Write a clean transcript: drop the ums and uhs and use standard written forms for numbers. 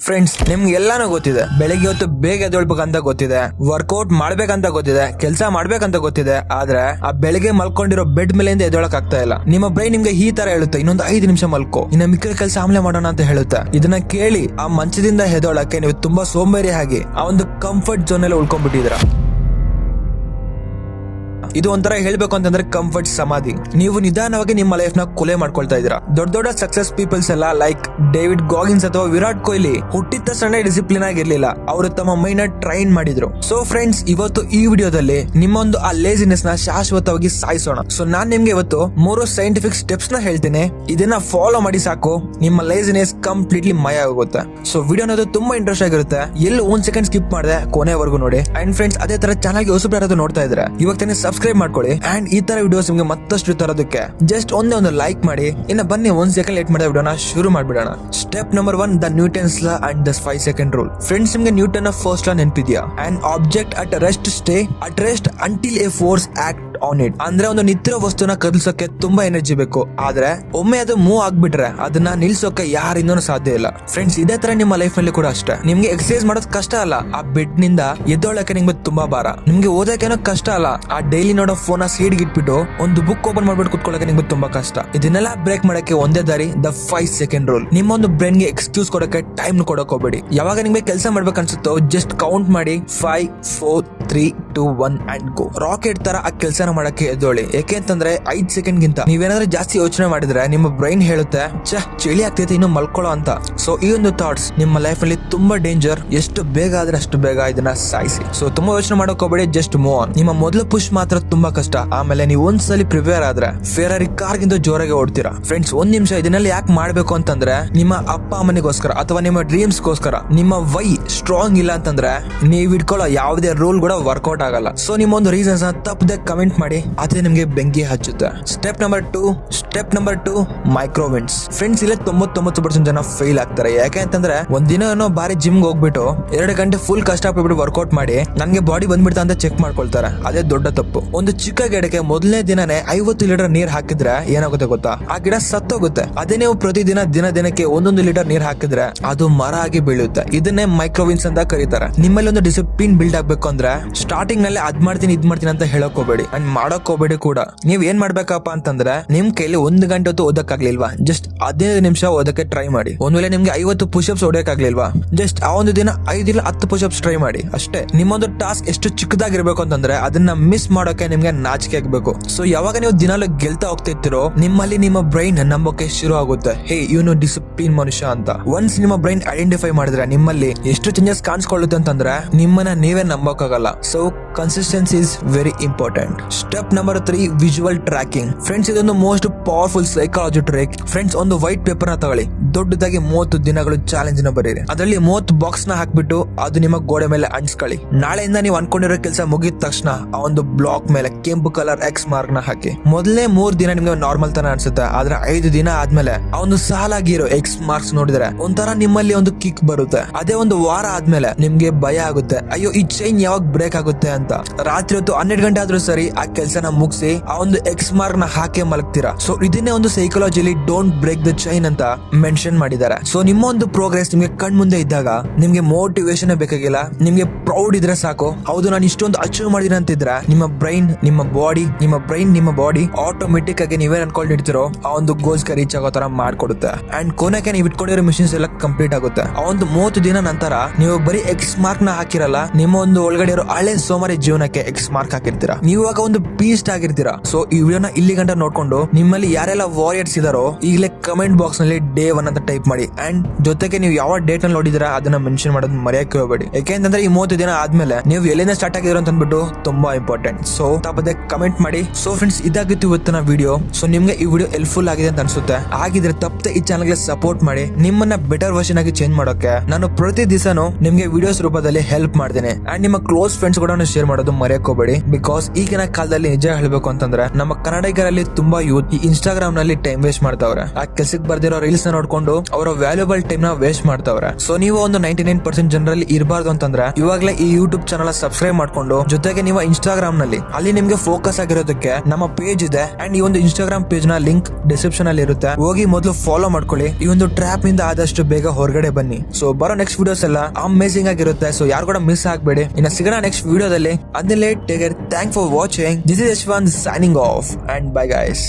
Friends, ನಿಮ್ಗೆ ಎಲ್ಲಾನು ಗೊತ್ತಿದೆ. ಬೆಳಿಗ್ಗೆ ಹೊತ್ತು ಬೇಗ ಎದ್ದೇಳ್ಬೇಕಂತ ಗೊತ್ತಿದೆ, ವರ್ಕೌಟ್ ಮಾಡ್ಬೇಕಂತ ಗೊತ್ತಿದೆ, ಕೆಲಸ ಮಾಡ್ಬೇಕಂತ ಗೊತ್ತಿದೆ. ಆದ್ರೆ ಆ ಬೆಳಿಗ್ಗೆ ಮಲ್ಕೊಂಡಿರೋ ಬೆಡ್ ಮೇಲಿಂದ ಎದ್ದೇಳಕ್ ಆಗ್ತಾ ಇಲ್ಲ. ನಿಮ್ಮ ಬ್ರೈನ್ ನಿಮ್ಗೆ ಈ ತರ ಹೇಳುತ್ತೆ, ಇನ್ನೊಂದು 5 ನಿಮಿಷ ಮಲ್ಕೋ, ಇನ್ನ ಮಿಕ್ಕಿದ ಕೆಲಸ ಆಮೇಲೆ ಮಾಡೋಣ ಅಂತ ಹೇಳುತ್ತೆ. ಇದನ್ನ ಕೇಳಿ ಆ ಮಂಚದಿಂದ ಎದ್ದೇಳಕ್ಕೆ ನೀವು ತುಂಬಾ ಸೋಂಬೇರಿ ಆಗಿ ಆ ಒಂದು ಕಂಫರ್ಟ್ ಝೋನ್ ಅಲ್ಲಿ ಉಳ್ಕೊಂಡ್ಬಿಟ್ಟಿದ್ದೀರಾ. ಇದು ಒಂಥರ ಹೇಳ್ಬೇಕು ಅಂತಂದ್ರೆ ಕಂಫರ್ಟ್ ಸಮಾಧಿ. ನೀವು ನಿಧಾನವಾಗಿ ನಿಮ್ಮ ಲೈಫ್ ನ ಕೊಲೆ ಮಾಡ್ಕೊಳ್ತಾ ಇದ್ದೀರಾ. ದೊಡ್ಡ ದೊಡ್ಡ ಸಕ್ಸಸ್ ಪೀಪಲ್ಸ್ ಎಲ್ಲ ಲೈಕ್ ಡೇವಿಡ್ ಗಾಗಿನ್ಸ್ ಅಥವಾ ವಿರಾಟ್ ಕೊಹ್ಲಿ ಹುಟ್ಟಿದ ತಕ್ಷಣ ಡಿಸಿಪ್ಲಿನ್ ಆಗಿರ್ಲಿಲ್ಲ. ಅವರು ತಮ್ಮ ಮೈಂಡ್ ನ ಟ್ರೈನ್ ಮಾಡಿದ್ರು. ಸೊ ಫ್ರೆಂಡ್ಸ್, ಇವತ್ತು ಈ ವಿಡಿಯೋದಲ್ಲಿ ನಿಮ್ಮ ಒಂದು ಆ ಲೇಜಿನೆಸ್ ನ ಶಾಶ್ವತವಾಗಿ ಸಾಯಿಸೋಣ. ಸೊ ನಾನ್ ನಿಮ್ಗೆ ಇವತ್ತು 3 ಸೈಂಟಿಫಿಕ್ ಸ್ಟೆಪ್ಸ್ ನ ಹೇಳ್ತೀನಿ. ಇದನ್ನ ಫಾಲೋ ಮಾಡಿ ಸಾಕು, ನಿಮ್ಮ ಲೇಜಿನೆಸ್ ಕಂಪ್ಲೀಟ್ಲಿ ಮಯ ಆಗುತ್ತೆ. ಸೊ ವಿಡಿಯೋ ಅನ್ನೋದು ತುಂಬಾ ಇಂಟ್ರೆಸ್ಟ್ ಆಗಿರುತ್ತೆ. ಎಲ್ಲಿ 1 ಸೆಕೆಂಡ್ ಸ್ಕಿಪ್ ಮಾಡಿದೆ ಕೊನೆವರೆಗೂ ನೋಡಿ. ಅಂಡ್ ಫ್ರೆಂಡ್ಸ್, ಅದೇ ತರ ಚಾನಲ್ ಗೆ ಹೊಸಬ್ರು ಯಾರಾದ್ರೂ ನೋಡ್ತಾ ಇದ್ರೆ ಇವಾಗ ತಾನೇ ಸಬ್ಸ್ಕ್ರೈಬ್ ಮಾಡ್ಕೊಳ್ಳಿ. ಅಂಡ್ ಈ ತರ ವಿಡಿಯೋಸ್ ನಿಮ್ಗೆ ಮತ್ತಷ್ಟು ತರೋದಕ್ಕೆ ಜಸ್ಟ್ ಒಂದೇ ಒಂದು ಲೈಕ್ ಮಾಡಿ. ಇನ್ನ ಬನ್ನಿ 1 ಸೆಕೆಂಡ್ ಲೇಟ್ ಮಾಡಿದ ವಿಡಿಯೋನ ಶುರು ಮಾಡ್ಬಿಡೋಣ. Step number 1, the Newton's law and the 5 second rule. Friends, ನಿಮ್ಗೆ ನ್ಯೂಟನ್ ಫಸ್ಟ್ ಲಾ ನೆನಪಿದ್ಯಾ? And object at rest stay at rest until a force act on it. ಅಂದ್ರೆ ಒಂದು ನಿಂತಿರೋ ವಸ್ತುನ ಕದಲ್ಸೋಕೆ ತುಂಬಾ ಎನರ್ಜಿ ಬೇಕು, ಆದ್ರೆ ಒಮ್ಮೆ ಅದು ಮೂವ್ ಆಗ್ಬಿಟ್ರೆ ಅದನ್ನ ನಿಲ್ಸೋಕೆ ಯಾರಿಂದನೂ ಸಾಧ್ಯ ಇಲ್ಲ. ಫ್ರೆಂಡ್ಸ್, ಇದೇ ತರ ನಿಮ್ಮ ಲೈಫ್ ನಲ್ಲಿ ಕೂಡ ಅಷ್ಟೇ. ನಿಮ್ಗೆ ಎಕ್ಸರ್ಸೈಸ್ ಮಾಡೋದು ಕಷ್ಟ ಅಲ್ಲ, ಆ ಬೆಡ್ ನಿಂದ ಎದ್ದೋಳಕ್ಕೆ ನಿಮ್ಗೆ ತುಂಬಾ ಭಾರ. ನಿಮ್ಗೆ ಓದೋಕೇನೋ ಕಷ್ಟ ಅಲ್ಲ, ಆ ಡೈಲಿ ನೋಡೋ ಫೋನ್ ಸೀಡ್ ಇಟ್ಬಿಟ್ಟು ಒಂದು ಬುಕ್ ಓಪನ್ ಮಾಡ್ಬಿಟ್ಟು ಕುತ್ಕೊಳ್ಳೋಕೆ ನಿಮ್ಗೆ ತುಂಬಾ ಕಷ್ಟ. ಇದನ್ನೆಲ್ಲ ಬ್ರೇಕ್ ಮಾಡಕ್ಕೆ ಒಂದೇ ದಾರಿ, ದ 5 ಸೆಕೆಂಡ್ ರೂಲ್. ನಿಮ್ಮ ಒಂದು ಬ್ರೈನ್ ಗೆ ಎಕ್ಸ್ಕ್ಯೂಸ್ ಕೊಡಕ್ಕೆ ಟೈಮ್ ಕೊಡಕ್ ಹೋಗ್ಬೇಡಿ. ಯಾವಾಗ ನಿಮ್ಗೆ ಕೆಲಸ ಮಾಡ್ಬೇಕು ಅನ್ಸುತ್ತೋ ಜಸ್ಟ್ ಕೌಂಟ್ ಮಾಡಿ 5 4 3 2 1 ಅಂಡ್ ಗೋ. ರಾಕೆಟ್ ತರ ಆ ಕೆಲಸನ ಮಾಡಕ್ಕೆ ಎದ್ದೋಳಿ. ಯಾಕೆ ಅಂತಂದ್ರೆ 5 ಸೆಕೆಂಡ್ ಗಿಂತ ನೀವೇನಾದ್ರೂ ಜಾಸ್ತಿ ಯೋಚನೆ ಮಾಡಿದ್ರೆ ನಿಮ್ಮ ಬ್ರೈನ್ ಹೇಳುತ್ತೆ ಚಳಿ ಆಗ್ತೈತೆ ಇನ್ನು ಮಲ್ಕೊಳ್ಳೋ ಅಂತ. ಸೊ ಈ ಒಂದು ಥಾಟ್ಸ್ ನಿಮ್ಮ ಲೈಫ್ ಅಲ್ಲಿ ತುಂಬಾ ಡೇಂಜರ್. ಎಷ್ಟು ಬೇಗ ಆದ್ರೆ ಅಷ್ಟು ಬೇಗ ಇದನ್ನ ಸಾಯಿಸಿ. ಸೊ ತುಂಬಾ ಯೋಚನೆ ಮಾಡಕ್ ಹೋಗ್ಬೇಡಿ, ಜಸ್ಟ್ ಮೂವ್ ಆನ್. ನಿಮ್ಮ ಮೊದಲ ಪುಷ್ ಮಾತ್ರ ತುಂಬಾ ಕಷ್ಟ, ಆಮೇಲೆ ನೀವು ಒಂದ್ಸಲಿ ಪ್ರಿಪೇರ್ ಆದ್ರೆ ಫೆರಾರಿ ಕಾರ್ ಗಿಂತ ಜೋರಾಗಿ ಓಡ್ತೀರಾ. ಫ್ರೆಂಡ್ಸ್, 1 ನಿಮಿಷ ಇದನ್ನೆಲ್ಲ ಯಾಕೆ ಮಾಡ್ಬೇಕು ಅಂತಂದ್ರೆ ನಿಮ್ಮ ಅಪ್ಪ ಅಮ್ಮನಿಗೋಸ್ಕರ ಅಥವಾ ನಿಮ್ಮ ಡ್ರೀಮ್ಸ್ ಗೋಸ್ಕರ. ನಿಮ್ಮ ವೈ ಸ್ಟ್ರಾಂಗ್ ಇಲ್ಲ ಅಂತಂದ್ರೆ ನೀವ್ ಇಟ್ಕೊಳ್ಳೋ ಯಾವುದೇ ರೂಲ್ ಕೂಡ ವರ್ಕೌಟ್ ಆಗಲ್ಲ. ಸೊ ನಿಮ್ಮ ಒಂದು ರೀಸನ್ಸ್ ತಪ್ಪದೆ ಕಮೆಂಟ್ ಮಾಡಿ, ಅದೇ ನಿಮ್ಗೆ ಬೆಂಕಿ ಹಚ್ಚುತ್ತೆ. Step number 2, micro wins. ಫ್ರೆಂಡ್ಸ್, ಇಲ್ಲೇ 99% ಜನ ಫೇಲ್ ಆಗ್ತಾರೆ. ಯಾಕೆ ಅಂತಂದ್ರೆ ಒಂದಿನ ಏನೋ ಬಾರಿ ಜಿಮ್ ಹೋಗ್ಬಿಟ್ಟು 2 ಗಂಟೆ ಫುಲ್ ಕಷ್ಟಪಟ್ಟು ವರ್ಕೌಟ್ ಮಾಡಿ ನನ್ಗೆ ಬಾಡಿ ಬಂದ್ಬಿಡ್ತಾ ಅಂತ ಚೆಕ್ ಮಾಡ್ಕೊಳ್ತಾರೆ. ಅದೇ ದೊಡ್ಡ ತಪ್ಪು. ಒಂದು ಚಿಕ್ಕ ಗಿಡಕ್ಕೆ ಮೊದಲನೇ ದಿನನೇ 50 ಲೀಟರ್ ನೀರ್ ಹಾಕಿದ್ರೆ ಏನಾಗುತ್ತೆ ಗೊತ್ತಾ? ಆ ಗಿಡ ಸತ್ತೋಗುತ್ತೆ. ಅದೇ ನೀವು ಪ್ರತಿದಿನ ದಿನಕ್ಕೆ 1 ಲೀಟರ್ ನೀರ್ ಹಾಕಿದ್ರೆ ಅದು ಮರ ಆಗಿ ಬೀಳುತ್ತೆ. ಇದನ್ನೇ ಮೈಕ್ರೋವಿನ್ಸ್ ಅಂತ ಕರೀತಾರೆ. ನಿಮ್ಮಲ್ಲಿ ಒಂದು ಡಿಸಿಪ್ಲಿನ್ ಬಿಲ್ಡ್ ಆಗ್ಬೇಕು ಅಂದ್ರೆ ಸ್ಟಾರ್ಟಿಂಗ್ ನಲ್ಲಿ ಅದ್ ಮಾಡ್ತೀನಿ ಇದ್ ಮಾಡ್ತೀನಿ ಅಂತ ಹೇಳಕ್ ಹೋಗ್ಬೇಡಿ, ಅಂಡ್ ಮಾಡಕ್ ಹೋಗ್ಬೇಡಿ ಕೂಡ. ನೀವ್ ಏನ್ ಮಾಡ್ಬೇಕಪ್ಪ ಅಂತಂದ್ರೆ ನಿಮ್ ಕೈಲಿ 1 ಗಂಟೆ ಹೊತ್ತು ಓದಕ್ಕಾಗ್ಲಿಲ್ವಾ, ಜಸ್ಟ್ 15 ನಿಮಿಷ ಓದಕ್ಕೆ ಟ್ರೈ ಮಾಡಿ. ಒಂದ್ ವೇಳೆ ನಿಮ್ಗೆ 50 ಪುಷಪ್ಸ್ ಹೊಡೆಯಕ್ಕಾಗ್ಲಿಲ್ವಾ, ಜಸ್ಟ್ ಆ ಒಂದು ದಿನ 5 ಇಲ್ಲ 10 ಪುಷಪ್ಸ್ ಟ್ರೈ ಮಾಡಿ ಅಷ್ಟೇ. ನಿಮ್ಮೊಂದು ಟಾಸ್ಕ್ ಎಷ್ಟು ಚಿಕ್ಕದಾಗಿರ್ಬೇಕು ಅಂತಂದ್ರೆ ಅದನ್ನ ಮಿಸ್ ಮಾಡೋಕೆ ನಿಮ್ಗೆ ನಾಚಿಕೆ ಆಗ್ಬೇಕು. ಸೊ ಯಾವಾಗ ನೀವು ದಿನಾಲು ಗೆಲ್ತಾ ಹೋಗ್ತಿರ್ತೀರೋ ನಿಮ್ಮಲ್ಲಿ ನಿಮ್ಮ ಬ್ರೈನ್ ನಂಬೋಕೆ ಶುರು ಆಗುತ್ತೆ, ಹೇ ಇವನು ಡಿಸಿಪ್ಲಿನ್ ಮನುಷ್ಯ ಅಂತ. ಒನ್ಸ್ ನಿಮ್ಮ ಬ್ರೈನ್ ಐಡೆಂಟಿಫೈ ಮಾಡಿದ್ರೆ ನಿಮ್ಮಲ್ಲಿ ಎಷ್ಟು ಚೇಂಜಸ್ ಕಾಣಿಸ್ಕೊಳ್ಳುತ್ತೆ ಅಂತಂದ್ರೆ ನಿಮ್ಮನ್ನ ನೀವೇ ನಂಬೋಕಾಗಲ್ಲ. So consistency is very important. Step number 3, visual tracking. Friends, ಇದೊಂದು most powerful psychology trick. Friends, ಒಂದು ವೈಟ್ ಪೇಪರ್ ನ ತಗೊಳ್ಳಿ, ದೊಡ್ಡದಾಗಿ 30 ದಿನಗಳು ಚಾಲೆಂಜ್ ನ ಬರೀರಿ. ಅದರಲ್ಲಿ 30 ಬಾಕ್ಸ್ ನ ಹಾಕ್ಬಿಟ್ಟು ಅದು ನಿಮ್ಮ ಗೋಡೆ ಮೇಲೆ ಅಂಟಿಸ್ಕೊಳ್ಳಿ. ನಾಳೆಯಿಂದ ನೀವು ಅನ್ಕೊಂಡಿರೋ ಕೆಲಸ ಮುಗಿದ ತಕ್ಷಣ ಆ ಒಂದು ಬ್ಲಾಕ್ ಮೇಲೆ ಕೆಂಪು ಕಲರ್ ಎಕ್ಸ್ ಮಾರ್ಕ್ ನ ಹಾಕಿ. ಮೊದಲನೇ 3 ದಿನ ನಿಮ್ಗೆ ನಾರ್ಮಲ್ ತರ ಅನ್ಸುತ್ತೆ, ಆದ್ರೆ 5 ದಿನ ಆದ್ಮೇಲೆ ಆ ಒಂದು ಸಾಲಾಗಿರೋ ಎಕ್ಸ್ ಮಾರ್ಕ್ಸ್ ನೋಡಿದ್ರೆ ಒಂಥರ ನಿಮ್ಮಲ್ಲಿ ಒಂದು ಕಿಕ್ ಬರುತ್ತೆ. ಅದೇ ಒಂದು ವಾರ ಆದ್ಮೇಲೆ ನಿಮ್ಗೆ ಭಯ ಆಗುತ್ತೆ, ಅಯ್ಯೋ ಈ ಚೈನ್ ಯಾವಾಗ ಬ್ರೇಕ್ ಆಗುತ್ತೆ ಅಂತ. ರಾತ್ರಿ ಹೊತ್ತು 12 ಗಂಟೆ ಆದ್ರೂ ಸರಿ ಆ ಕೆಲಸನ ಮುಗಿಸಿ ಆ ಒಂದು ಎಕ್ಸ್ ಮಾರ್ಕ್ ನ ಹಾಕಿ ಮಲಗ್ತೀರಾ. ಸೊ ಇದನ್ನೇ ಒಂದು ಸೈಕಾಲಜಿಲಿ ಡೋಂಟ್ ಬ್ರೇಕ್ ದ ಚೈನ್ ಅಂತ ಮೆನ್ಷನ್ ಮಾಡಿದ್ದಾರೆ. ಸೊ ನಿಮ್ಮ ಒಂದು ಪ್ರೋಗ್ರೆಸ್ ನಿಮ್ಗೆ ಕಣ್ ಮುಂದೆ ಇದ್ದಾಗ ನಿಮ್ಗೆ ಮೋಟಿವೇಶನ್ ಬೇಕಾಗಿಲ್ಲ, ನಿಮ್ಗೆ ಪ್ರೌಡ್ ಇದ್ರೆ ಸಾಕು. ಹೌದು, ನಾನು ಇಷ್ಟೊಂದು ಅಚೀವ್ ಮಾಡಿದ್ರೆ ಅಂತಿದ್ರೆ ನಿಮ್ಮ ಬ್ರೈನ್ ನಿಮ್ಮ ಬಾಡಿ ಆಟೋಮೆಟಿಕ್ ಆಗಿ ನೀವೇನ್ ಅನ್ಕೊಂಡಿರ್ತೀರೋ ಆ ಒಂದು ಗೋಲ್ಸ್ ಗೆ ರೀಚ್ ಆಗೋ ತರ ಮಾಡ್ಕೊಡುತ್ತೆ. ಅಂಡ್ ಕೊನೆಗೆ ನೀವು ಇಟ್ಕೊಂಡಿರೋ ಮಿಷನ್ಸ್ ಎಲ್ಲ ಕಂಪ್ಲೀಟ್ ಆಗುತ್ತೆ. ಆ ಒಂದು 30 ದಿನ ನಂತರ ನೀವು ಬರೀ ಎಕ್ಸ್ ಮಾರ್ಕ್ ನ ಹಾಕಿರಲ್ಲ, ನಿಮ್ಮ ಒಂದು ಒಳಗಡೆ ಇರೋ ಹಳೆ ಸೋಮಾರಿ ಜೀವನಕ್ಕೆ ಎಕ್ಸ್ ಮಾರ್ಕ್ ಹಾಕಿರ್ತೀರಾ. ನೀವು ಇವಾಗ ಒಂದು ಬೀಸ್ಟ್ ಆಗಿರ್ತೀರಾ. ಸೊ ಈ ವಿಡಿಯೋನ ಇಲ್ಲಿ ಗಂಟ ನೋಡ್ಕೊಂಡು ನಿಮ್ಮಲ್ಲಿ ಯಾರೆಲ್ಲ ವಾರಿಯರ್ಸ್ ಇದಾರೋ ಈಗಲೇ ಕಮೆಂಟ್ ಬಾಕ್ಸ್ ನಲ್ಲಿ Day 1 ಅಂತ ಟೈಪ್ ಮಾಡಿ. ಅಂಡ್ ಜೊತೆಗೆ ನೀವು ಯಾವ ಡೇಟ್ ನಲ್ಲಿ ನೋಡಿದಿರಾ ಅದನ್ನ ಮೆನ್ಷನ್ ಮಾಡೋದು ಮರೆಯಕ್ಕೆ ಹೋಗಬೇಡಿ. ಯಾಕೆಂತಂದ್ರೆ ಈ 30 ದಿನ ಆದ್ಮೇಲೆ ನೀವು ಎಲ್ಲಿಂದ ಸ್ಟಾರ್ಟ್ ಆಗಿರೋ ಅಂತ ಅಂದ್ಬಿಟ್ಟು ತುಂಬಾ ಇಂಪಾರ್ಟೆಂಟ್. ಸೊ ತಪ್ಪದೆ ಕಮೆಂಟ್ ಮಾಡಿ. ಸೊ ಫ್ರೆಂಡ್ಸ್, ಇದಾಗಿತ್ತು ಇವತ್ತಿನ ವಿಡಿಯೋ. ಸೊ ನಿಮ್ಗೆ ಈ ವಿಡಿಯೋ ಹೆಲ್ಪ್ಫುಲ್ ಆಗಿದೆ ಅಂತ ಅನ್ಸುತ್ತೆ. ಆಗಿದ್ರೆ ತಪ್ಪದೆ ಈ ಚಾನಲ್ ಗೆ ಸಪೋರ್ಟ್ ಮಾಡಿ. ನಿಮ್ಮನ್ನ ಬೆಟರ್ ವರ್ಷನ್ ಆಗಿ ಚೇಂಜ್ ಮಾಡೋಕೆ ನಾನು ಪ್ರತಿ ದಿವಸನೂ ನಿಮ್ಗೆ ವಿಡಿಯೋಸ್ ರೂಪದಲ್ಲಿ ಹೆಲ್ಪ್ ಮಾಡ್ತೇನೆ. ಅಂಡ್ ನಿಮ್ಮ ಕ್ಲೋಸ್ ಫ್ರೆಂಡ್ಸ್ ಕೂಡ ಶೇರ್ ಶೇರ್ ಮಾಡೋದು ಮರೆಯಕ್ ಹೋಗ್ಬೇಡಿ. ಬಿಕಾಸ್ ಈಗಿನ ಕಾಲದಲ್ಲಿ ನಿಜ ಹೇಳ್ಬೇಕು ಅಂತಂದ್ರೆ ನಮ್ಮ ಕನ್ನಡಿಗರಲ್ಲಿ ತುಂಬಾ ಯೂತ್ ಈ ಇನ್ಸ್ಟಾಗ್ರಾಮ್ ನಲ್ಲಿ ಟೈಮ್ ವೇಸ್ಟ್ ಮಾಡ್ತಾವ್ರೆ. ಆ ಕೆಲ್ಸಕ್ಕೆ ಬರ್ದಿರೋ ರೀಲ್ಸ್ ನ ನೋಡ್ಕೊಂಡು ಅವರ ವ್ಯಾಲ್ಯೂಬಲ್ ಟೈಮ್ ನ ವೇಸ್ಟ್ ಮಾಡ್ತಾವ್ರೆ. ಸೊ ನೀವು ಒಂದು 99% ಜನರಲ್ಲಿ ಇರಬಾರ್ದು ಅಂತಂದ್ರೆ ಇವಾಗಲೇ ಈ ಯೂಟ್ಯೂಬ್ ಚಾನಲ್ ಸಬ್ಸ್ಕ್ರೈಬ್ ಮಾಡ್ಕೊಂಡು ಜೊತೆಗೆ ನೀವು ಇನ್ಸ್ಟಾಗ್ರಾಮ್ ನಲ್ಲಿ ಅಲ್ಲಿ ನಿಮ್ಗೆ ಫೋಕಸ್ ಆಗಿರೋದಕ್ಕೆ ನಮ್ಮ ಪೇಜ್ ಇದೆ ಅಂಡ್ ಈ ಒಂದು ಇನ್ಸ್ಟಾಗ್ರಾಮ್ ಪೇಜ್ ನ ಲಿಂಕ್ ಡಿಸ್ಕ್ರಿಪ್ಷನ್ ಅಲ್ಲಿ ಇರುತ್ತೆ. ಹೋಗಿ ಮೊದಲು ಫಾಲೋ ಮಾಡ್ಕೊಳ್ಳಿ. ಈ ಒಂದು ಟ್ರ್ಯಾಪ್ ನಿಂದ ಆದಷ್ಟು ಬೇಗ ಹೊರಗಡೆ ಬನ್ನಿ. ಸೊ ಬರೋ ನೆಕ್ಸ್ಟ್ ವಿಡಿಯೋಸ್ ಎಲ್ಲ ಅಮೇಸಿಂಗ್ ಆಗಿರುತ್ತೆ. ಸೊ ಯಾರು ಕೂಡ ಮಿಸ್ ಆಗ್ಬೇಡಿ. ಇನ್ನ ಸಿಗೋಣ ನೆಕ್ಸ್ಟ್ ವಿಡಿಯೋದಲ್ಲಿ. ಅದನ್ನೇ take care. Thank for watching. This is Yashwant signing off and bye guys.